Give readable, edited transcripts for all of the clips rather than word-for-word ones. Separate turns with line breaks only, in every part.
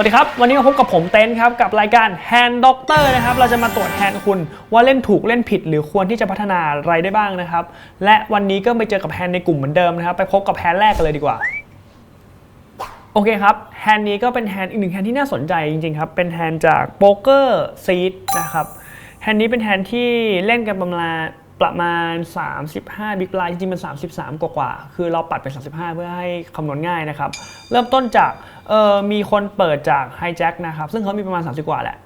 วัสดีครับวันนี้มาพบกับผมเต้นครับกับรายการ Hand Doctor นะครับเราจะมาตรวจแฮนด์คุณว่าเล่นถูกเล่นผิดหรือควรที่จะพัฒนาอะไรได้บ้างนะครับและวันนี้ก็ไปเจอกับแฮนด์ในกลุ่มเหมือนเดิมนะครับไปพบกับแฮนด์แรกกันเลยดีกว่าโอเคครับแฮนด์นี้ก็เป็นแฮนด์อีกหนึ่งแฮนด์ที่น่าสนใจจริงๆครับเป็นแฮนด์จากโป๊กเกอร์ซีดนะครับแฮนด์นี้เป็นแฮนด์ที่เล่นกันประมาณ35บิ๊กไลน์จริงๆมัน33กว่าคือเราปัดเป็น35เพื่อให้คำนวณง่ายนะครับเริ่มต้นจากมีคนเปิดจากไฮแจ็คนะครับซึ่งเขามีประมาณ30กว่าแหละ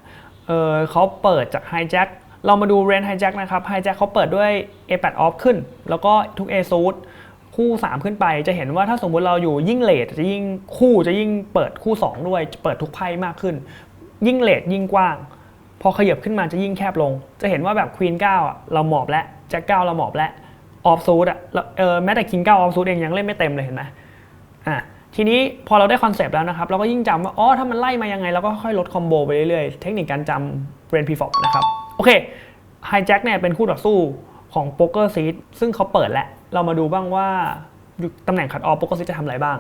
เขาเปิดจากไฮแจ็คเรามาดูเรนไฮแจ็คนะครับไฮแจ็คเขาเปิดด้วย A8 off ขึ้นแล้วก็ทุก A ซูทคู่3ขึ้นไปจะเห็นว่าถ้าสมมุติเราอยู่ยิ่งเลทจะยิ่งคู่จะยิ่งเปิดคู่2ด้วยจะเปิดทุกไพ่มากขึ้นยิ่งเลทยิ่งกว้างพอขยับขึ้นมาจะยิ่งแคบลงจะเห็นว่าแบบควีน9เราหมอบแล้วแจ็ค9เราหมอบแล้วออฟซูทแม้แต่คิง9ออฟซูทเองยังเล่นไม่เต็มเลยเห็นไหมทีนี้พอเราได้คอนเซปต์แล้วนะครับเราก็ยิ่งจำว่าถ้ามันไล่มายังไงเราก็ค่อยลดคอมโบไปเรื่อยๆเทคนิคการจำเรนพีฟอปนะครับโอเคไฮแจ็คเนี่ยเป็นคู่ต่อสู้ของโป๊กเกอร์ซีดซึ่งเขาเปิดแล้วเรามาดูบ้างว่าตำแหน่งคัทออฟโป๊กเกอร์ซีดจะทำอะไรบ้าง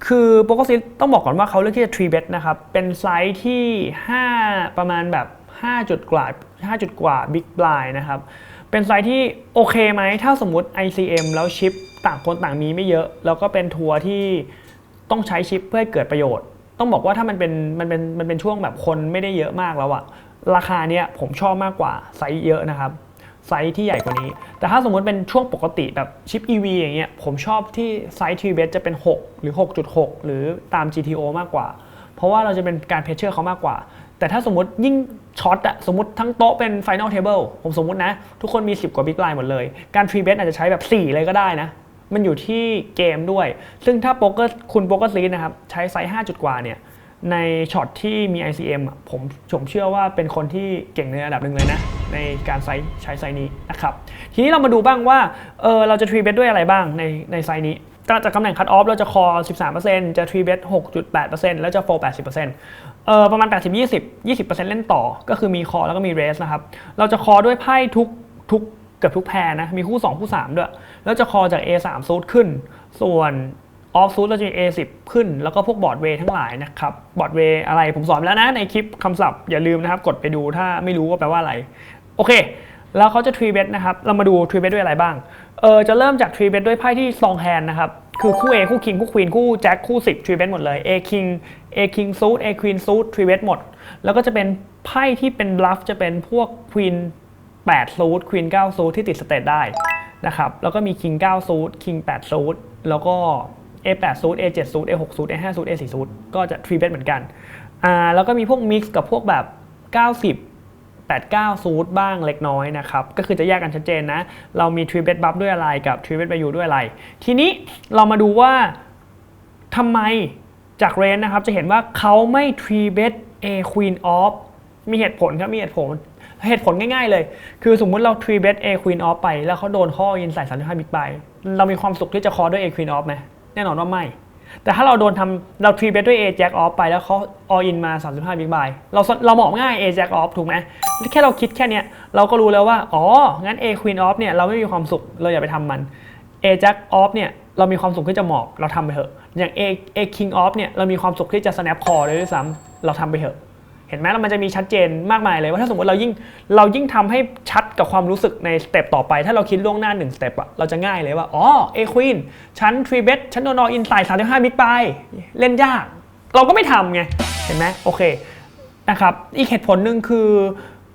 คือโป๊กเกอร์ซีดต้องบอกก่อนว่าเขาเลือกที่จะทรีเบทนะครับเป็นไซส์ที่5ประมาณแบบ5จุดกว่าบิ๊กบลายนะครับเป็นไซส์ที่โอเคไหมถ้าสมมุติ ICM แล้วชิปต่างคนต่างมีไม่เยอะแล้วก็เป็นทัวร์ที่ต้องใช้ชิปเพื่อให้เกิดประโยชน์ต้องบอกว่าถ้ามันเป็นช่วงแบบคนไม่ได้เยอะมากแล้วอะราคาเนี้ยผมชอบมากกว่าไซส์เยอะนะครับไซส์ที่ใหญ่กว่านี้แต่ถ้าสมมติเป็นช่วงปกติแบบชิป EV อย่างเงี้ยผมชอบที่ไซส์ทีเบสจะเป็น6หรือ 6.6 หรือตาม GTO มากกว่าเพราะว่าเราจะเป็นการเพชเชอร์เขามากกว่าแต่ถ้าสมมติยิ่งช็อตอะสมมติทั้งโต๊ะเป็น Final Table ผมสมมตินะทุกคนมี10กว่าบิ๊กไลน์หมดเลยการทรีเบสอาจจะใช้แบบ4เลยก็ได้นะมันอยู่ที่เกมด้วยซึ่งถ้าโป๊กเกอร์ซีดนะครับใช้ไซส์5จุดกว่าเนี่ยในช็อตที่มี ICM ผมเชื่อว่าเป็นคนที่เก่งในระดับหนึ่งเลยนะในการใช้ไซส์นี้นะครับทีนี้เรามาดูบ้างว่าเราจะทรีเบสด้วยอะไรบ้างในไซส์นี้จากตำแหน่งคัทออฟเราจะคอ 13% จะทรีเบส 6.8% แล้วจะโฟ 80%ประมาณ 20% เล่นต่อก็คือมีคอแล้วก็มีเรสนะครับเราจะคอด้วยไพ่เกือบทุกแพรนะมีคู่2คู่3ด้วยแล้วจะคอจาก A3 ซูทขึ้นส่วนออฟซูทเราจะมี A10 ขึ้นแล้วก็พวกบอร์ดเวย์ทั้งหลายนะครับบอร์ดเวย์อะไรผมสอนแล้วนะในคลิปคำศัพท์อย่าลืมนะครับกดไปดูถ้าไม่รู้ว่าแปลว่าอะไรโอเคแล้วเขาจะทรีเบสนะครับเรามาดูทรีเบสด้วยอะไรบ้างจะเริ่มจากทรีเบสด้วยไพ่ที่ซองแฮนนะครับคือคู่ A คู่คิงคู่ควีนคู่แจ็คคู่10ทรีเบสหมดเลย A King ซูท A Queen ซูททรีเบสหมดแล้วก็จะเป็นไพ่ที่เป็นบลัฟจะเป็นพวกควีน8ซูทควีน9ซูทที่ติดสเตทได้นะครับแล้วก็มี King 9ซูท King 8ซูทแล้วก็ A8 ซูท A7 ซูท A6 ซูท A5 ซูท A4 ซูทก็จะทรีเบสเหมือนกันแล้วก็มีพวกมิกซ์กับพวกแบบ90 89ซูทบ้างเล็กน้อยนะครับก็คือจะแยกกันชัดเจนนะเรามีทรีเบสบัฟด้วยอะไรกับทรีเบสไบยูด้วยอะไรทีนี้เรามาดูว่าทำไมจากเรนนะครับจะเห็นว่าเขาไม่ทรีเบส A Queen Off มีเหตุผลครับมีเหตุผลง่ายๆเลยคือสมมุติเราทรีเบส A Queen Off ไปแล้วเขาโดนข้อยินใส่35บิ๊กไบเรามีความสุขที่จะคอด้วย A Queen Off ไหมแน่นอนว่าไม่แต่ถ้าเราโดนเราทรีเบสด้วย A Jack Off ไปแล้วเขาall in มา35บิ๊กไบเราหมอบง่าย A Jack Off ถูกไหมแค่เราคิดแค่นี้เราก็รู้แล้วว่างั้น A Queen Off เนี่ยเราไม่มีความสุขเราอย่าไปทำมัน A Jack Off เนี่ยเรามีความสุขที่จะหมอบเราทำไปเถอะอย่าง A King Off เนี่ยเรามีความสุขที่จะ snap call เลยด้วยซ้ำเราทำไปเถอะเห็นไหมแล้วมันจะมีชัดเจนมากมายเลยว่าถ้าสมมติเรายิ่งทำให้ชัดกับความรู้สึกในสเต็ปต่อไปถ้าเราคิดล่วงหน้า1สเต็ปอะเราจะง่ายเลยว่าA Queen ฉันทรีเบสฉันโดนall inใส่35บิ๊กไบเล่นยากเราก็ไม่ทำไงเห็นไหมโอเคนะครับอีกเหตุผลหนึ่ง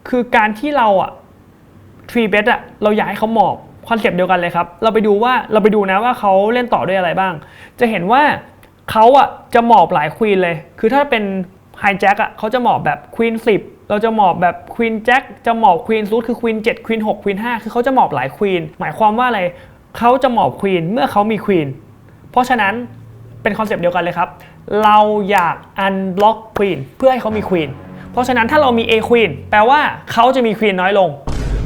คือการที่เราอะทรีเบสอะเราอยากให้เขาหมอบคอนเซปต์เดียวกันเลยครับเราไปดูนะว่าเขาเล่นต่อด้วยอะไรบ้างจะเห็นว่าเขาอะจะหมอบหลายควีนเลยคือถ้าเป็นไฮแจ็คเขาจะหมอบแบบควีน10เราจะหมอบแบบควีนแจ็คจะหมอบควีนซูทคือควีน7ควีน6ควีน5คือเขาจะหมอบหลายควีนหมายความว่าอะไรเขาจะหมอบควีนเมื่อเขามีควีนเพราะฉะนั้นเป็นคอนเซปต์เดียวกันเลยครับเราอยากอันบล็อกควีนเพื่อให้เขามีควีนเพราะฉะนั้นถ้าเรามี A ควีนแปลว่าเขาจะมีควีนน้อยลง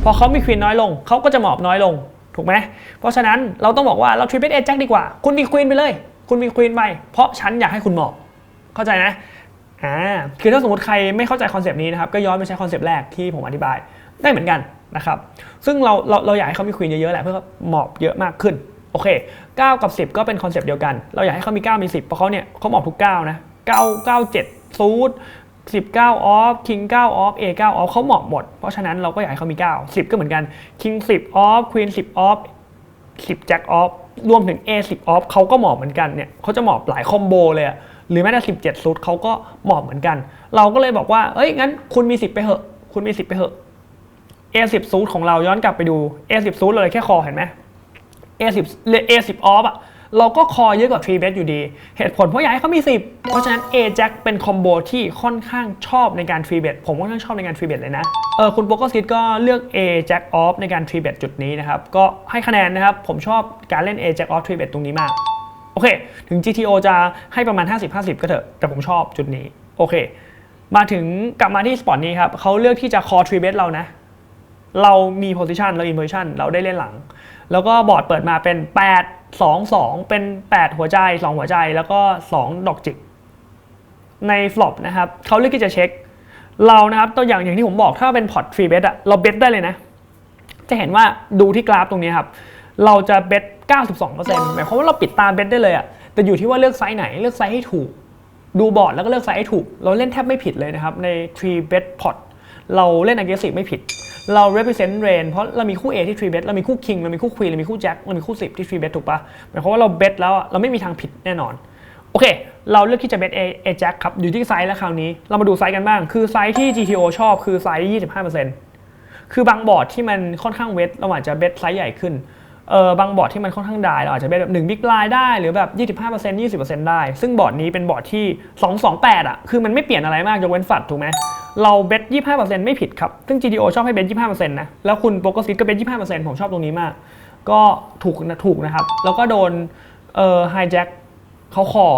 พอเขามีควีนน้อยลงเขาก็จะหมอบน้อยลงถูกไหมเพราะฉะนั้นเราต้องบอกว่าเราทรีเบส A แจ็คดีกว่าคุณมีควีนไปเลยคุณมีควีนไปเพราะฉันอยากให้คุณหมอบเข้าใจนะคือถ้าสมมติใครไม่เข้าใจคอนเซปต์นี้นะครับก็ย้อนไปใช้คอนเซปต์แรกที่ผมอธิบายได้เหมือนกันนะครับซึ่งเราอยากให้เขามีควีนเยอะๆแหละเพื่อหมอบเยอะมากขึ้นโอเค9กับ10ก็เป็นคอนเซปต์เดียวกันเราอยากให้เขามี9มี10เพราะเขาหมอบทุก9นะ9 9 7 ซูท19ออฟคิง9ออฟ A 9ออฟเขาเหมาะหมดเพราะฉะนั้นเราก็อยากให้เขามี9 10ก็เหมือนกันคิง10ออฟควีน10ออฟ10แจ็คออฟรวมถึง A 10ออฟเขาก็เหมาะเหมือนกันเนี่ยเขาจะเหมาะหลายคอมโบเลยหรือแม้แต่17ซูทเขาก็เหมาะเหมือนกันเราก็เลยบอกว่าเอ้ยงั้นคุณมี10ไปเหอะคุณมี10ไปเหอะ A10 ซูทของเราย้อนกลับไปดู A10 ซูทเลยแค่คอเห็นไหม A10 A10 ออฟเราก็คอเยอะกว่า3 bet อยู่ดีเหตุผลเพราะอยากให้เขามี10เพราะฉะนั้น A Jack เป็นคอมโบที่ค่อนข้างชอบในการ3 bet ผมค่อนข้างชอบในการ3 bet เลยนะคุณโปโกซิตก็เลือก A Jack off ในการ3 bet จุดนี้นะครับก็ให้คะแนนนะครับผมชอบการเล่น A Jack off 3 bet ตรงนี้มากโอเคถึง GTO จะให้ประมาณ50-50ก็เถอะแต่ผมชอบจุดนี้โอเคมาถึงกลับมาที่สปอตนี้ครับเขาเลือกที่จะ call 3 bet เรานะเรามี position เรา in position เราได้เล่นหลังแล้วก็บอร์ดเปิดมาเป็น8-2-2เป็น8หัวใจ2หัวใจแล้วก็2ดอกจิกในฟลอปนะครับเขาเลือกที่จะเช็คเรานะครับตัวอย่างที่ผมบอกถ้าเป็นพอร์ต3 bet เราเบทได้เลยนะจะเห็นว่าดูที่กราฟตรงนี้ครับเราจะเบท 92% หมายความว่าเราปิดตาเบทได้เลยแต่อยู่ที่ว่าเลือกไซส์ไหนเลือกไซส์ให้ถูกดูบอร์ดแล้วก็เลือกไซส์ให้ถูกเราเล่นแทบไม่ผิดเลยนะครับใน3 bet pot เราเล่น aggressive ไม่ผิดเรา represent range เพราะเรามีคู่ A ที่3 bet เรามีคู่ king เรามีคู่ queen เรามีคู่ jack เรามีคู่10ที่3 bet ถูกปะหมายความว่าเรา bet แล้วเราไม่มีทางผิดแน่นอนโอเคเราเลือกที่จะ bet A jack ครับอยู่ที่ไซส์แล้วคราวนี้เรามาดูไซส์กันบ้างคือไซส์ที่ GTO ชอบคือไซส์ 25% คือบางบอร์ดที่มันค่อนข้างเวทเราอาจจะ bet ไซส์ใหญ่ขึ้นบางบอร์ดที่มันค่อนข้างได้เราอาจจะ bet แบบ1 big blind ได้หรือแบบ 25% 20% ได้ซึ่งบอร์ดนี้เป็นบอร์ดที่228คือมันไม่เปลี่ยนอะไรมากยกเว้นฝัดถูกไหมเราเบท 25% ไม่ผิดครับซึ่ง GTO ชอบให้เบท 25% นะแล้วคุณโปโกซิตก็เบท 25% ผมชอบตรงนี้มากก็ถูกนะครับแล้วก็โดนไฮแจ็คเขาคอ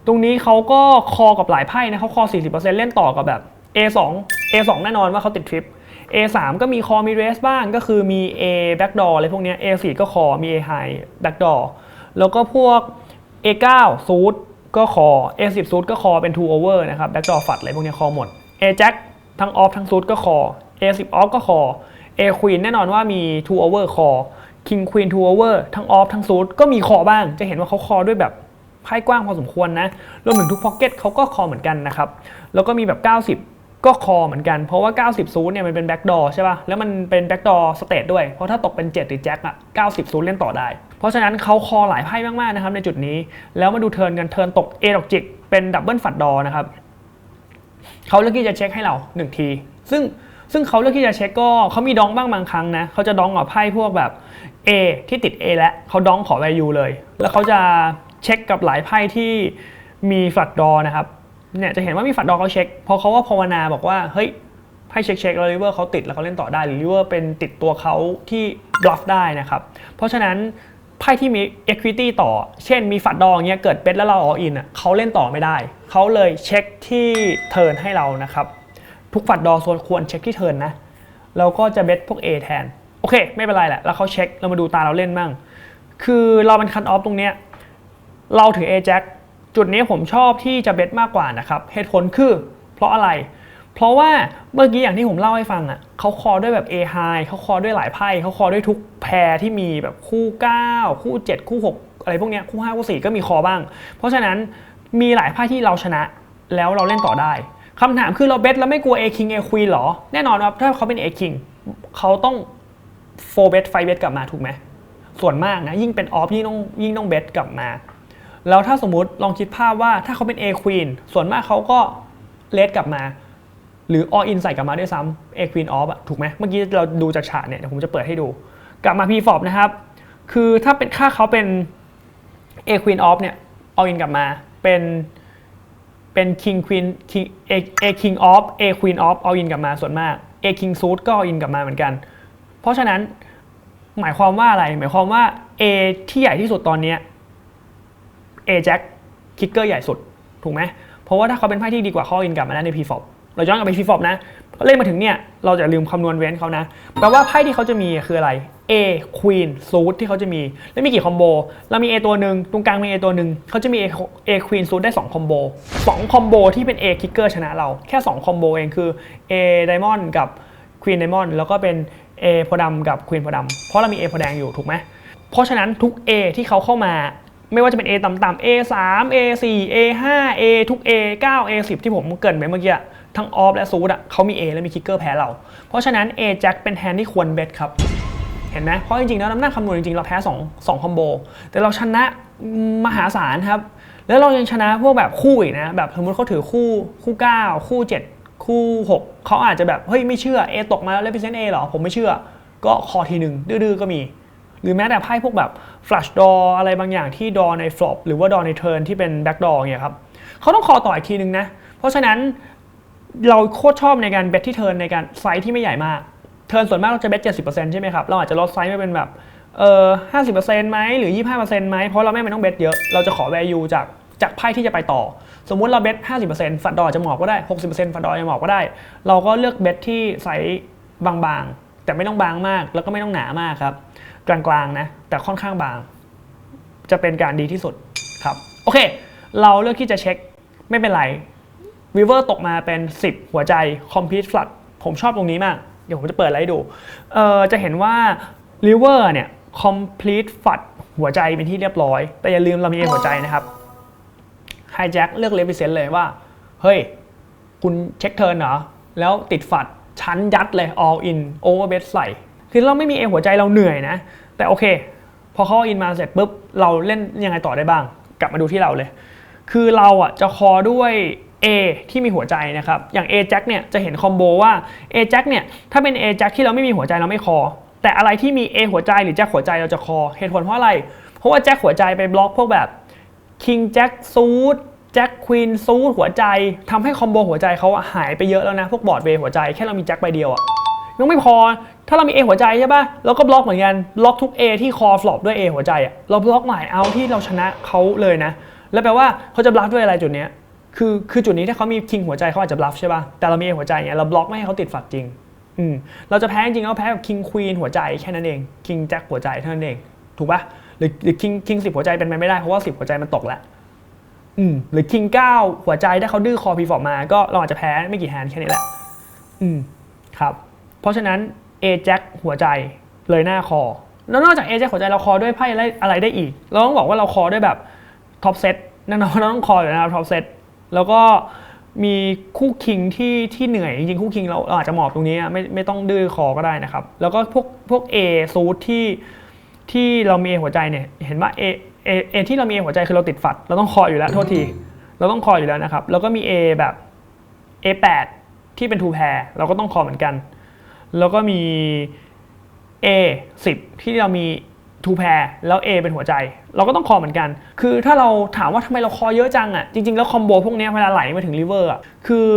ตรงนี้เขาก็คอกับหลายไพ่นะเขาคอ 40% เล่นต่อกับแบบ A2 แน่นอนว่าเขาติดทริป A3 ก็มีคอมีเรสบ้างก็คือมี A backdoor อะไรพวกนี้ A4 ก็คอมี A high backdoor แล้วก็พวก A9 ซูทก็คอ A10 ซูทก็คอเป็น 2 over นะครับ backdoor ฝัดอะไรพวกนี้คอหมดA Jack ทั้งออฟทั้งซูทก็คอ A10 ออฟก็คอ A Queen แน่นอนว่ามี2 over คอ King Queen 2 over ทั้งออฟทั้งซูทก็มีคอบ้างจะเห็นว่าเขาคอด้วยแบบไพ่กว้างพอสมควรนะรวมถึงทุกพ็อกเก็ตเขาก็คอเหมือนกันนะครับแล้วก็มีแบบ90ก็คอเหมือนกันเพราะว่า90ซูทเนี่ยมันเป็นแบ็กดอร์ใช่ป่ะแล้วมันเป็นแบ็กดอร์สเตทด้วยเพราะถ้าตกเป็น7หรือแจ็ค90ซูทเล่นต่อได้เพราะฉะนั้นเขาคอหลายไพ่มากๆนะครับในจุดนี้แล้วมาดูเทิร์นกันเทิร์นตก A ดอกจิกเป็นดับเบิลฝัดดอนะครับเขาเลือกที่จะเช็คให้เรา1ทีซึ่งเขาเลือกที่จะเช็คก็เขามีดองบ้างบางครั้งนะเขาจะดองกับไพ่พวกแบบ A ที่ติด A และเขาดองขอ value เลยแล้วเขาจะเช็คกับหลายไพ่ที่มีฝัดดอนะครับเนี่ยจะเห็นว่ามีฝัดดอเขาเช็คเพราะเขาว่าภาวนาบอกว่าเฮ้ยไพ่เช็คแล้วริเวอร์เขาติดแล้วเขาเล่นต่อได้หรือริเวอร์เป็นติดตัวเขาที่บลัฟได้นะครับเพราะฉะนั้นไพ่ที่มี equity ต่อเช่นมีฝัดดออย่างเงี้ยเกิดเบทแล้วเรา all inเขาเล่นต่อไม่ได้เขาเลยเช็คที่เทิร์นให้เรานะครับทุกฝัดดอส่วนควรเช็คที่เทิร์นนะเราก็จะเบทพวก A แทนโอเคไม่เป็นไรแหละแล้วเขาเช็คเรามาดูตาเราเล่นมั่งคือเราเป็นคัทออฟตรงเนี้ยเราถือ A Jack จุดนี้ผมชอบที่จะเบทมากกว่านะครับเหตุผลคือเพราะอะไรเพราะว่าเมื่อกี้อย่างที่ผมเล่าให้ฟังเขาคอด้วยแบบ A high เขาคอด้วยหลายไพ่เขาคอด้วยทุกแพรที่มีแบบคู่9คู่7คู่6อะไรพวกนี้คู่5คู่4ก็มีคอบ้างเพราะฉะนั้นมีหลายไพ่ที่เราชนะแล้วเราเล่นต่อได้คำถามคือเราเบทแล้วไม่กลัว A King A Queen หรอแน่นอนครับถ้าเขาเป็น A King เขาต้อง4 bet 5 bet กลับมาถูกไหมส่วนมากนะยิ่งเป็นออฟยิ่งต้องเบทกลับมาแล้วถ้าสมมุติลองคิดภาพว่าถ้าเขาเป็น A Queen ส่วนมากเขาก็เลสกลับมาหรือ all in ใส่กลับมาด้วยซ้ำ A Queen off ถูกไหมเมื่อกี้เราดูจากฉากเนี่ยเดี๋ยวผมจะเปิดให้ดูกลับมา P flop นะครับคือถ้าเขาเป็น A Queen off เนี่ย all in กลับมาเป็น King Queen King A King off A Queen off all in กลับมาส่วนมาก A King suit ก็ all in กลับมาเหมือนกันเพราะฉะนั้นหมายความว่าอะไรหมายความว่า A ที่ใหญ่ที่สุดตอนนี้A Jack คิกเกอร์ใหญ่สุดถูกไหมเพราะว่าถ้าเขาเป็นไพ่ที่ดีกว่าเขาอินกลับมาได้ใน P flop เราย้อนกลับไป P flop นะเล่นมาถึงเนี่ยเราจะลืมคำนวณเว้นเขานะแปลว่าไพ่ที่เขาจะมีคืออะไร A Queen Suit ที่เขาจะมีแล้วมีกี่คอมโบเรามี A ตัวหนึ่งตรงกลางมี A ตัวหนึ่งเขาจะมี A Queen Suit ได้2คอมโบ2คอมโบที่เป็น A Kicker ชนะเราแค่2คอมโบเองคือ A Diamond กับ Queen Diamond แล้วก็เป็น A โพดำกับ Queen โพดำเพราะเรามี A โพแดงอยู่ถูกไหมเพราะฉะนั้นทุก A ที่เขาเข้ามา ไม่ว่าจะเป็น A ต่ำๆ A3 A4 A5 A ทุก A9 A10 ที่ผมเกริ่นไปเมื่อกี้ทั้งออฟและซูดเขามี A และมีคิกเกอร์แพ้เราเพราะฉะนั้น A แจ็คเป็นแฮนด์ที่ควรเบทครับเห็นไหมเพราะจริงๆแล้วน้ำหนักคำนวณจริงๆเราแพ้2คอมโบแต่เราชนะมหาศาลครับแล้วเรายังชนะพวกแบบคู่อีกนะแบบสมมติเขาถือคู่9คู่7คู่6เขาอาจจะแบบเฮ้ยไม่เชื่อ A ตกมาแล้ว represent A หรอผมไม่เชื่อก็คอทีหนึ่งดื้อๆก็มีหรือแม้แต่ไพ่พวกแบบ flush draw อะไรบางอย่างที่ draw ใน flop หรือว่า draw ใน turn ที่เป็น back draw เนี่ยครับเขาต้องคอต่ออีกทีนึงนะเพราะฉะนั้นเราโคตรชอบในการ bet ที่ turn ในการไซส์ที่ไม่ใหญ่มากเทิร์นส่วนมากเราจะ bet 70% ใช่ไหมครับเราอาจจะลดไซส์มาเป็นแบบ50% ไหมหรือ 25% ไหมเพราะเราไม่ต้อง bet เยอะเราจะขอ value จากไพ่ที่จะไปต่อสมมุติเรา bet 50% ฝัดดอจะหมอบก็ได้ 60% ฝัดดอจะหมอบก็ได้เราก็เลือก bet ที่ไซส์บางๆแต่ไม่ต้องบางมากแล้วก็ไม่ต้องหนามากครับกลางๆนะแต่ค่อนข้างบางจะเป็นการดีที่สุดครับโอเคเราเลือกที่จะเช็คไม่เป็นไรวิเวอร์ตกมาเป็น10หัวใจ complete flush ผมชอบตรงนี้มากเดี๋ยวผมจะเปิดอะไรให้ดูจะเห็นว่า river เนี่ย complete flush หัวใจเป็นที่เรียบร้อยแต่อย่าลืมเรามีหัวใจนะครับ hijack เลือก represent เลยว่าเฮ้ยคุณเช็คเทิร์นเหรอแล้วติดฝัดชั้นยัดเลย all in overbet ใส่คือเราไม่มี A หัวใจเราเหนื่อยนะแต่โอเคพอเข้า in มาเสร็จปุ๊บเราเล่นยังไงต่อได้บ้างกลับมาดูที่เราเลยคือเราจะคอด้วย A ที่มีหัวใจนะครับอย่าง A Jack เนี่ยจะเห็นคอมโบว่า A Jack เนี่ยถ้าเป็น A Jack ที่เราไม่มีหัวใจเราไม่คอแต่อะไรที่มี A หัวใจหรือ Jack หัวใจเราจะคอเหตุผลเพราะอะไรเพราะว่า Jack หัวใจไปบล็อกพวกแบบ King Jack ซูด Jack Queen ซูดหัวใจทำให้คอมโบหัวใจเขาหายไปเยอะแล้วนะพวกบอร์ดเวย์หัวใจแค่เรามี Jack ใบเดียวยังไม่พอถ้าเรามี A หัวใจใช่ป่ะเราก็บล็อกเหมือนกันบล็อกทุก A ที่คอฟลอปด้วย A หัวใจเราบล็อกหลายเอาที่เราชนะเขาเลยนะแล้วแปลว่าเขาจะบลัฟด้วยอะไรจุดนี้คือจุดนี้ถ้าเขามีคิงหัวใจเขาอาจจะบลัฟใช่ป่ะแต่เรามี A หัวใจเนี่ยเราบล็อกไม่ให้เขาติดฝัดจริงเราจะแพ้จริงเราแพ้กับคิงควีนหัวใจแค่นั้นเองคิงแจ็คหัวใจเท่านั้นเองถูกป่ะหรือคิง10หัวใจเป็นไปไม่ได้เพราะว่า10หัวใจมันตกแล้วหรือคิง9หัวใจถ้าเขาดื้อคอพีฟอร์มาก็เราอาจจะแพ้ไม่กี่แฮนด์แค่นี้แหละครับเพราะฉะนั้น A แจ็คหัวใจเลยหน้าคอแล้วนอกจาก A แจ็คหัวใจเราคอด้วยไพ่อะไรได้อีกเราต้องบอกว่าเราคอด้วยแบบท็อปเซตแน่นอนเราต้องคออยู่นะครับท็อปเซตแล้วก็มีคู่คิงที่เหนื่อยจริงๆคู่คิงเราอาจจะหมอบตรงนี้ไม่ต้องดื้อคอก็ได้นะครับแล้วก็พวก A ซูทที่เรามี A หัวใจเนี่ยเห็นว่า A ที่เรามี A หัวใจคือเราติดฝัดเราต้องคออยู่แล้วโทษทีเราต้องคออยู่แล้วนะครับแล้วก็มี A แบบ A8 ที่เป็น 2 pair เราก็ต้องคอเหมือนกันแล้วก็มี A10 ที่เรามี2 pair แล้ว A เป็นหัวใจเราก็ต้องคอเหมือนกันคือถ้าเราถามว่าทำไมเราคอเยอะจังจริงๆแล้วคอมโบพวกนี้เวลาไหลมาถึงริเวอร์คือ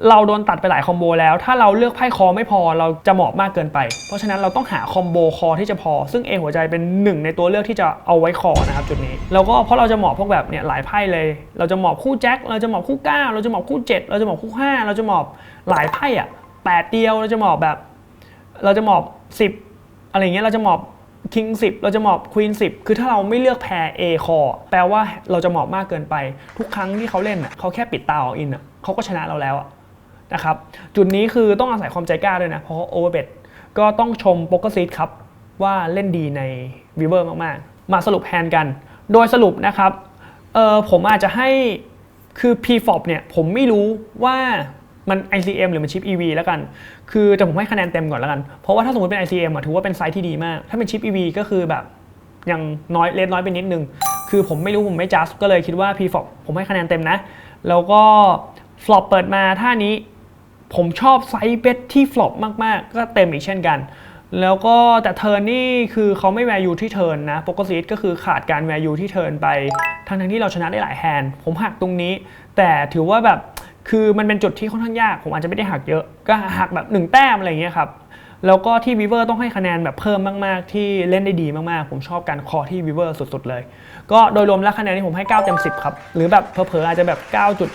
เราโดนตัดไปหลายคอมโบแล้วถ้าเราเลือกไพ่คอไม่พอเราจะหมอบมากเกินไปเพราะฉะนั้นเราต้องหาคอมโบคอที่จะพอซึ่ง A หัวใจเป็นหนึ่งในตัวเลือกที่จะเอาไว้คอนะครับจุดนี้แล้วก็เพราะเราจะหมอบพวกแบบเนี่ยหลายไพ่เลยเราจะหมอบคู่แจ็คเราจะหมอบคู่9เราจะหมอบคู่7เราจะหมอบคู่5เราจะหมอบหลายไพ่8เดียวเราจะหมอบแบบเราจะหมอบ10อะไรเงี้ยเราจะหมอบคิง10เราจะหมอบควีน10คือถ้าเราไม่เลือกแพร์ A คอแปลว่าเราจะหมอบมากเกินไปทุกครั้งที่เขาเล่นเขาแค่ปิดตาอินเขาก็ชนะเราแล้วนะครับจุดนี้คือต้องอาศัยความใจกล้าด้วยนะเพราะโอเวอร์เบทก็ต้องชมโป๊กเกอร์ซีดครับว่าเล่นดีในวิเวอร์มากๆมาสรุปแฮนด์กันโดยสรุปนะครับผมอาจจะให้คือ P-FOP เนี่ยผมไม่รู้ว่ามัน ICM หรือมันชิป EV แล้วกันคือแต่ผมให้คะแนนเต็มก่อนแล้วกันเพราะว่าถ้าสมมติเป็น ICM ถือว่าเป็นไซส์ที่ดีมากถ้าเป็นชิป EV ก็คือแบบยังน้อยเลทน้อยไปนิดนึงคือผมไม่รู้ผมไม่จัดก็เลยคิดว่า P-FOP ผมให้คะแนนเต็มนะแล้วก็ flop เปิดมาท่านี้ผมชอบไซส์เบทที่ flop มากๆก็เต็มอีกเช่นกันแล้วก็แต่เทิร์นนี่คือเขาไม่ value ที่เทิร์นนะโป๊กเกอร์ซีดก็คือขาดการ value ที่เทิร์นไปทั้งที่เราชนะได้หลายแฮนด์ผมหักตรงนี้แต่ถือว่าแบบคือมันเป็นจุดที่ค่อนข้างยากผมอาจจะไม่ได้หักเยอะก็หักแบบ1แต้มอะไรอย่างเงี้ยครับแล้วก็ที่วีเวอร์ต้องให้คะแนนแบบเพิ่มมากๆที่เล่นได้ดีมากๆผมชอบการคอที่วีเวอร์สุดๆเลยก็โดยรวมแล้วคะแนนที่ผมให้9เต็ม10ครับหรือแบบเผลอๆอาจจะแบบ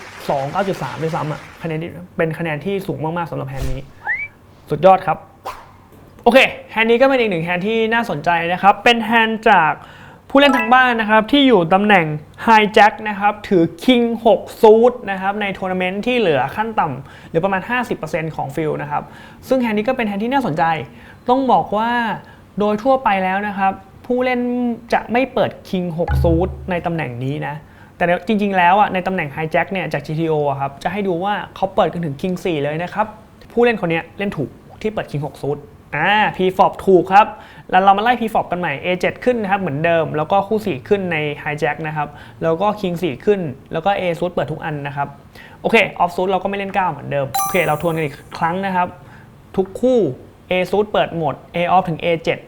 9.2 9.3 ด้วยซ้ำคะแนนที่เป็นคะแนนที่สูงมากๆสำหรับแฮนด์นี้สุดยอดครับโอเคแฮนด์นี้ก็เป็นอีกหนึ่งแฮนด์ที่น่าสนใจนะครับเป็นแฮนด์จากผู้เล่นทางบ้านนะครับที่อยู่ตำแหน่ง Hijack นะครับถือ King 6 ซูทนะครับในทัวร์นาเมนต์ที่เหลือขั้นต่ำหรือประมาณ 50% ของฟิลนะครับซึ่งแฮนด์นี้ก็เป็นแฮนด์ที่น่าสนใจต้องบอกว่าโดยทั่วไปแล้วนะครับผ ผู้เล่นจะไม่เปิด King 6 ซูทในตำแหน่งนี้นะแต่จริงๆแล้วในตำแหน่ง Hijack เนี่ยจาก GTO ครับจะให้ดูว่าเขาเปิดกันถึง King 4 เลยนะครับผู้เล่นคนนี้เล่นถูกที่เปิด King 6 ซูทP-FOP ถูกครับแล้วเรามาไล่ P-FOP กันใหม่ A7 ขึ้นนะครับเหมือนเดิมแล้วก็คู่4ขึ้นใน Hijack นะครับแล้วก็ King 4 ขึ้นแล้วก็ A ซูทเปิดทุกอันนะครับโอเค Off ซูทเราก็ไม่เล่น9เหมือนเดิมโอเคเราทวนกันอีกครั้งนะครับทุกคู่ A ซูทเปิดหมด A off ถึง A7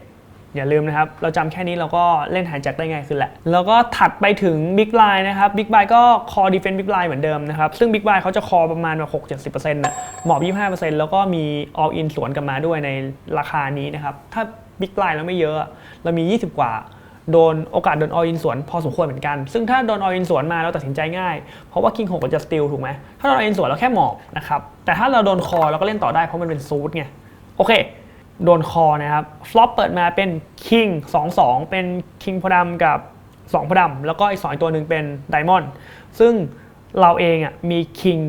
อย่าลืมนะครับเราจำแค่นี้เราก็เล่น Hijack ได้ง่ายขึ้นแหละแล้วก็ถัดไปถึง Big Blind นะครับ Big Blind ก็ Core Defense Big Blind เหมือนเดิมนะครับซึ่ง Big Blind เขาจะ Core ประมาณแบบ 6-70% นะหมอบ 25% แล้วก็มี All In สวนกลับมาด้วยในราคานี้นะครับถ้า Big Blind เราไม่เยอะเรามี20กว่าโดนโอกาสโดน All In สวนพอสมควรเหมือนกันซึ่งถ้าโดน All In สวนมาเราตัดสินใจง่ายเพราะว่า King 6ก็จะ Steal ถูกไหมถ้าโดน All In สวนเราแค่หมอบนะครับแต่ถ้าเราโดน Core เราก็เล่นต่อได้เพราะมันเป็นซูทไงโอเคโดนคอนะครับฟลอปเปิดมาเป็น King 2-2 เป็น King พดำกับ2พดำแล้วก็อีก2ตัวหนึ่งเป็น Diamond ซึ่งเราเองมี King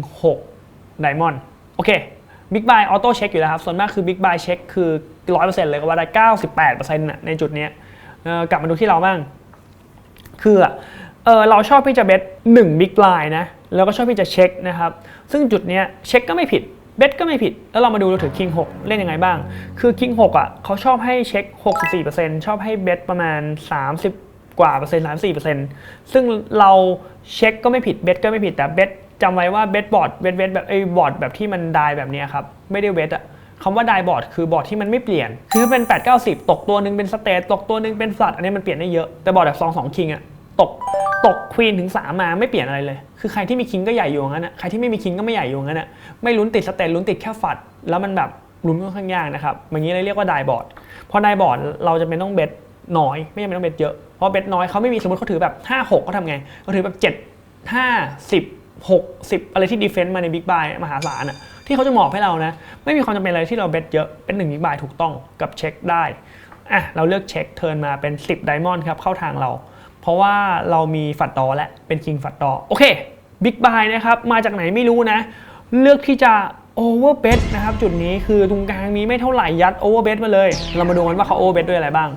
6 Diamond โอเค Big Buy Auto Check อยู่แล้วครับส่วนมากคือ Big Buy Check คือ 100% เลยก็ว่าได้ 98% ในจุดนี้กลับมาดูที่เราบ้างคือเราชอบที่จะเบส1 Big Blind นะแล้วก็ชอบที่จะเช็คนะครับซึ่งจุดนี้เช็คก็ไม่ผิดเบสก็ไม่ผิดแล้วเรามาดูถึง King 6 เล่นยังไงบ้างคือ King 6เขาชอบให้เช็ค 64% ชอบให้เบสประมาณ30กว่า34%ซึ่งเราเช็คก็ไม่ผิดเบสก็ไม่ผิดแต่เบสจำไว้ว่าเบสบอร์ดเบสแบบบอร์ดแบบที่มันได้แบบนี้ครับไม่ได้เวทคำว่าได้บอร์ดคือบอร์ดที่มันไม่เปลี่ยนคือเป็น8-90ตกตัวนึงเป็นสเตทตกตัวนึงเป็นฟลัดอันนี้มันเปลี่ยนได้เยอะแต่บอร์ดแบบ2-2 King ตกควีนถึง3มาไม่เปลี่ยนอะไรเลยคือใครที่มีคิงก็ใหญ่อยู่งั้นใครที่ไม่มีคิงก็ไม่ใหญ่อยู่งั้นไม่ลุ้นติดสเตทลุ้นติดแค่ฝัดแล้วมันแบบลุ้นค่อนข้างยากนะครับอย่างนี้เลยเรียกว่าไดบอร์ดพอไดบอร์ดเราจะเป็นต้องเบสน้อยไม่จำเป็นต้องเบสเยอะเพราะเบสน้อยเขาไม่มีสมมติเขาถือแบบ5-6ก็ทำไงเขาถือแบบ7-5-10-6-10อะไรที่ดีเฟนซ์มาในบิ๊กบายมหาศาลที่เขาจะหมอบให้เรานะไม่มีความจำเป็นอะไรที่เราเบสเยอะเป็น1บิ๊กบายถูกต้องกับเช็คได้เราเลือกเช็คเทิร์นมาเป็น10ไดมอนด์ครับเข้าทางเราเพราะว่าเรามีฝัดดอและเป็นคิงฝัดดอโอเคบิ๊กบายนะครับมาจากไหนไม่รู้นะเลือกที่จะโอเวอร์เบสนะครับจุดนี้คือตรงกลางมีไม่เท่าไหร่ยัดโอเวอร์เบสมาเลยเรามาดูกันว่าเขาโอเวอร์เบสด้วยอะไรบ้าง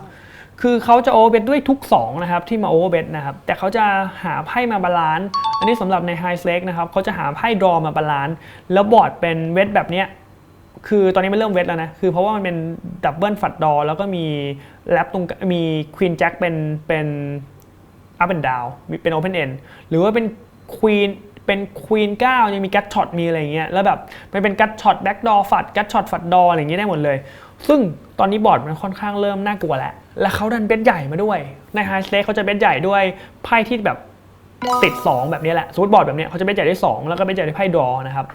คือเขาจะโอเวอร์เบสด้วยทุก2นะครับที่มาโอเวอร์เบสนะครับแต่เขาจะหาไพ่มาบาลานซ์อันนี้สำหรับในไฮสเต็กนะครับเขาจะหาไพ่ดรอมาบาลานซ์แล้วบอร์ดเป็นเวทแบบเนี้ยคือตอนนี้มันเริ่มเวทแล้วนะคือเพราะว่ามันเป็นดับเบิลฝัดดอแล้วก็มีแรปตรงมีควีนแจ็คเป็นup and down เป็น open end หรือว่าเป็น queen 9ยังมี gut shot มีอะไรอย่างเงี้ยแล้วแบบมันเป็น gut shot back door ฝัด gut shot ฝัด door อะไรอย่างเงี้ยได้หมดเลยซึ่งตอนนี้บอร์ดมันค่อนข้างเริ่มน่ากลัวแล้วเขาดันเบสใหญ่มาด้วยใน high stake เขาจะเบสใหญ่ด้วยไพ่ที่แบบติด2แบบนี้แหละสมมติบอร์ดแบบนี้เขาจะเบสใหญ่ได้2แล้วก็เบสใหญ่ด้วยไพ่ draw นะครับ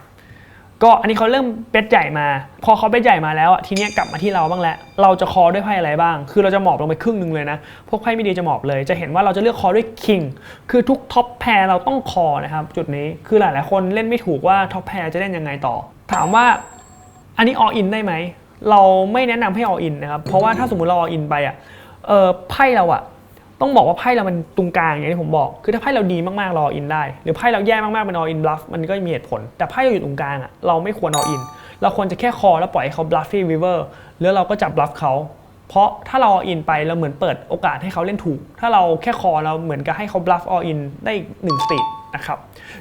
ก็อันนี้เขาเริ่มเบสใหญ่มาพอเขาเบสใหญ่มาแล้วทีนี้กลับมาที่เราบ้างแล้วเราจะคอด้วยไพ่อะไรบ้างคือเราจะหมอบลงไปครึ่งนึงเลยนะพวกไพ่ไม่ดีจะหมอบเลยจะเห็นว่าเราจะเลือกคอด้วยคิงคือทุกท็อปแพร์เราต้องคอนะครับจุดนี้คือหลายๆคนเล่นไม่ถูกว่าท็อปแพร์จะเล่นยังไงต่อถามว่าอันนี้ all in ได้ไหมเราไม่แนะนำให้ all in นะครับเพราะว่าถ้าสมมุติเรา all in ไปไพ่เราต้องบอกว่าไพ่เรามันตรงกลางอย่างที่ผมบอกคือถ้าไพ่เราดีมากๆเรา all in ได้หรือไพ่เราแย่มากๆเป็น all in bluff มันก็มีเหตุผลแต่ไพ่เราอยู่ตรงกลางเราไม่ควร all in เราควรจะแค่คอแล้วปล่อยให้เขา bluff ที่ river แล้วเราก็จับ bluff เขาเพราะถ้าเรา all in ไปเราเหมือนเปิดโอกาสให้เขาเล่นถูกถ้าเราแค่คอเราเหมือนกับให้เขา bluff all in ได้อีก1 stage นะครับ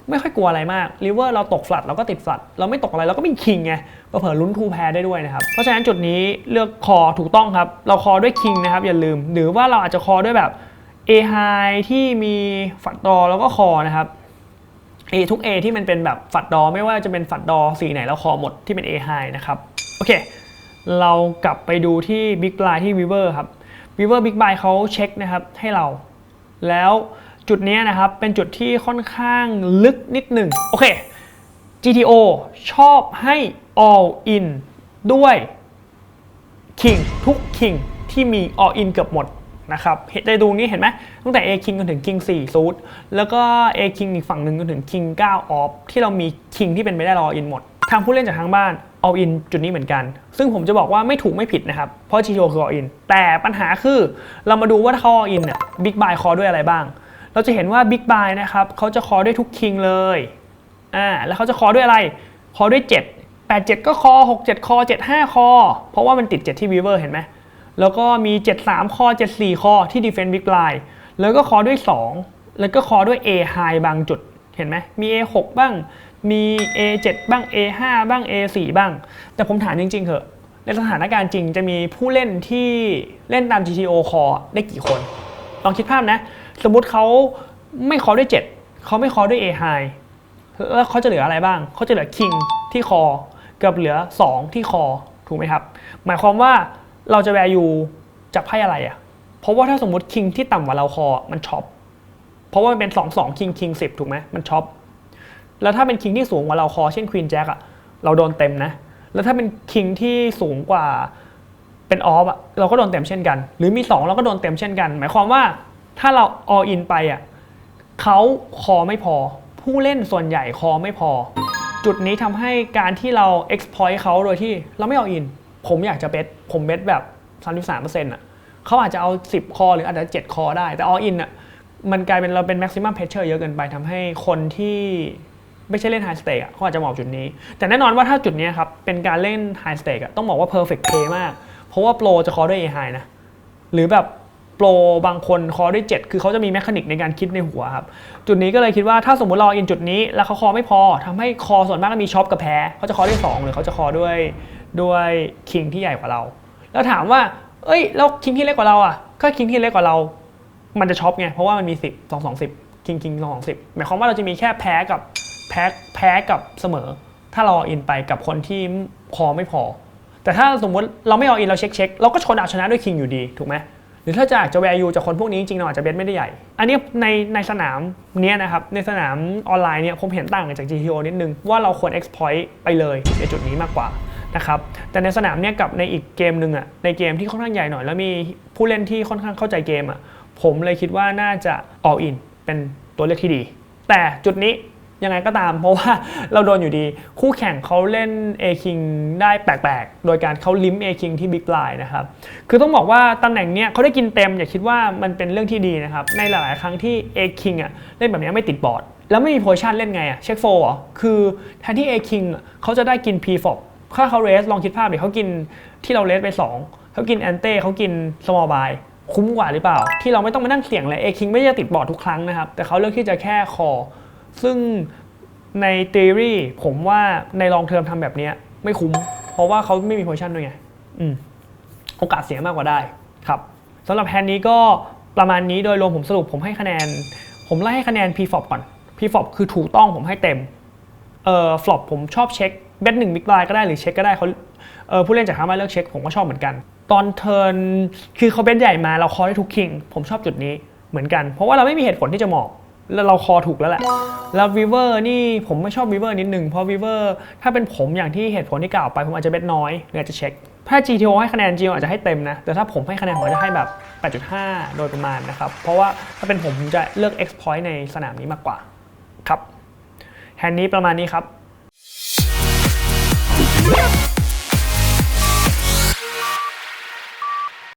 ไม่ค่อยกลัวอะไรมาก river เราตก flat เราก็ติด flat เราไม่ตกอะไรเราก็มี king ไงเผลอลุ้น2 pair ได้ด้วยนะครับเพราะฉะนั้นจุดนี้เลือกคอถูกต้องครับเราคอด้วย king นะครับอย่าลืมหรือว่าเราอาจจะคอด้วยแบบ A high ที่มีฝัดดอแล้วก็คอนะครับ A ทุก A ที่มันเป็นแบบฝัดดอไม่ว่าจะเป็นฝัดดอสีไหนเราคอหมดที่เป็น A high นะครับโอเคเรากลับไปดูที่ Big Blind ที่ Weaver ครับ Weaver Big Blind เขาเช็คนะครับให้เราแล้วจุดนี้นะครับเป็นจุดที่ค่อนข้างลึกนิดหนึ่งโอเค GTO ชอบให้ all in ด้วย King ทุก King ที่มี all in เกือบหมดนะครับเห็นได้ดูนี้เห็นไหมตั้งแต่ A King จนถึง King 4 ซูทแล้วก็ A King อีกฝั่งหนึ่งจนถึง King 9 off ที่เรามี King ที่เป็นไปได้ all in หมดทางผู้เล่นจากทางบ้าน all in จุดนี้เหมือนกันซึ่งผมจะบอกว่าไม่ถูกไม่ผิดนะครับเพราะ GTO คือ all in แต่ปัญหาคือเรามาดูว่าเขา all in Big Buy คอด้วยอะไรบ้างเราจะเห็นว่า Big Buy นะครับเขาจะคอด้วยทุก King เลยแล้วเขาจะคอด้วยอะไรคอด้วย7 8 7ก็คอ6 7คอ7 5คอเพราะว่ามันติด7ที่ Weaver เห็นไหม แล้วก็มี73คอ74คอที่ defense big blind แล้วก็คอด้วย2แล้วก็คอด้วย A high บางจุดเห็นไหมมี A6 บ้างมี A7 บ้าง A5 บ้าง A4 บ้างแต่ผมถามจริงๆเหอะในสถานการณ์จริงจะมีผู้เล่นที่เล่นตาม GTO คอได้กี่คนลองคิดภาพนะสมมุติเขาไม่คอด้วย7เขาไม่คอด้วย A high แล้วเขาจะเหลืออะไรบ้างเขาจะเหลือ King ที่คอกับเหลือ2ที่คอถูกไหมครับหมายความว่าเราจะ value จากไพ่อะไรอ่ะเพราะว่าถ้าสมมติ King ที่ต่ำกว่าเราคอมันช็อปเพราะว่ามันเป็น2 King King 10ถูกไหมมันช็อปแล้วถ้าเป็น King ที่สูงกว่าเราคอเช่น Queen Jack อ่ะเราโดนเต็มนะแล้วถ้าเป็น King ที่สูงกว่าเป็นออฟอ่ะเราก็โดนเต็มเช่นกันหรือมี2เราก็โดนเต็มเช่นกันหมายความว่าถ้าเรา all in ไปอ่ะเขาคอไม่พอผู้เล่นส่วนใหญ่คอไม่พอจุดนี้ทำให้การที่เรา exploit เขาโดยที่เราไม่ all in ผมอยากจะเบทผมเบทแบบ 33% อ่ะเขาอาจจะเอา10คอหรืออาจจะ7คอได้แต่ all in อ่ะมันกลายเป็นเราเป็น maximum pressure เยอะเกินไปทำให้คนที่ไม่ใช่เล่น high stake เขาอาจจะมองจุดนี้แต่แน่นอนว่าถ้าจุดนี้ครับเป็นการเล่น high stake ต้องบอกว่า perfect play มากเพราะว่าโปรจะคอด้วย A high นะหรือแบบโปรบางคนคอด้วย7คือเขาจะมีแมคานิกในการคิดในหัวครับจุดนี้ก็เลยคิดว่าถ้าสมมุติเราอินจุดนี้แล้วเขาคอไม่พอทำให้คอส่วนมากมีช็อปกับแพ้เขาจะคอด้วย2หรือเขาจะคอด้วยคิงที่ใหญ่กว่าเราแล้วถามว่าเอ้ยแล้วคิงที่เล็กกว่าเราอ่ะก็คิงที่เล็กกว่าเรามันจะช็อปไงเพราะว่ามันมี10 2 2 10คิง2 2 10หมายความว่าเราจะมีแค่แพ้กับเสมอถ้าเราอินไปกับคนที่คอไม่พอแต่ถ้าสมมติเราไม่เอาอินเราเช็คเราก็ชนะด้วยคิงอยู่ดีถูกไหมหรือถ้าจะ value จากคนพวกนี้จริงๆเราอาจจะเบสไม่ได้ใหญ่อันนี้ในสนามเนี้ยนะครับในสนามออนไลน์เนี่ยผมเห็นต่างจาก GTO นิดนึงว่าเราควร exploit ไปเลยในจุดนี้มากกว่านะครับแต่ในสนามเนี้ยกับในอีกเกมนึงอ่ะในเกมที่ค่อนข้างใหญ่หน่อยแล้วมีผู้เล่นที่ค่อนข้างเข้าใจเกมอ่ะผมเลยคิดว่าน่าจะ all in เป็นตัวเลือกที่ดีแต่จุดนี้ยังไงก็ตามเพราะว่าเราโดนอยู่ดีคู่แข่งเขาเล่น A King ได้แปลกๆโดยการเขาลิม A King ที่ Big Blind นะครับคือต้องบอกว่าตำแหน่งเนี้ยเขาได้กินเต็มอย่าคิดว่ามันเป็นเรื่องที่ดีนะครับในหลายๆครั้งที่ A King อ่ะเล่นแบบนี้ไม่ติดบอร์ดแล้วไม่มีโพซิชันเล่นไงอ่ะเช็คโฟร์เหรอคือแทนที่ A King เขาจะได้กิน P Fob ถ้าเขาเรสลองคิดภาพดิเขากินที่เราเรสไป2เขากินแอนเต้เขากิน small buy คุ้มกว่าหรือเปล่าที่เราไม่ต้องมานั่งเสี่ยงเลย A King ไม่ได้ติดบอร์ดทุกครั้งนะครับแต่เขาเลือกที่จะแค่คอซึ่งใน theory ผมว่าใน long term ทำแบบนี้ไม่คุ้มเพราะว่าเขาไม่มี position ด้วยไงโอกาสเสียมากกว่าได้ครับสำหรับแฮนด์นี้ก็ประมาณนี้โดยรวมผมสรุปผมให้คะแนนผมไล่ให้คะแนน P-flop ก่อน P-flop คือถูกต้องผมให้เต็มflop ผมชอบเช็คเบท1 big blind ก็ได้หรือเช็คก็ได้เขาผู้เล่นจากทางบ้านเลือกเช็คผมก็ชอบเหมือนกันตอนเทิร์นคือเขาเบทใหญ่มาเราคอได้ทุก king ผมชอบจุดนี้เหมือนกันเพราะว่าเราไม่มีเหตุผลที่จะหมอบแล้วเราคอถูกแล้วแหละแล้ววีเวอร์นี่ผมไม่ชอบวีเวอร์นิดนึงเพราะวีเวอร์ถ้าเป็นผมอย่างที่เหตุผลที่กล่าวไปผมอาจจะเบทน้อยหรืออาจจะเช็คถ้า GTO ให้คะแนน GTO อาจจะให้เต็มนะแต่ถ้าผมให้คะแนนผมจะให้แบบ 8.5 โดยประมาณนะครับเพราะว่าถ้าเป็นผมจะเลือก exploit ในสนามนี้มากกว่าครับแฮนด์นี้ประมาณนี้ครับ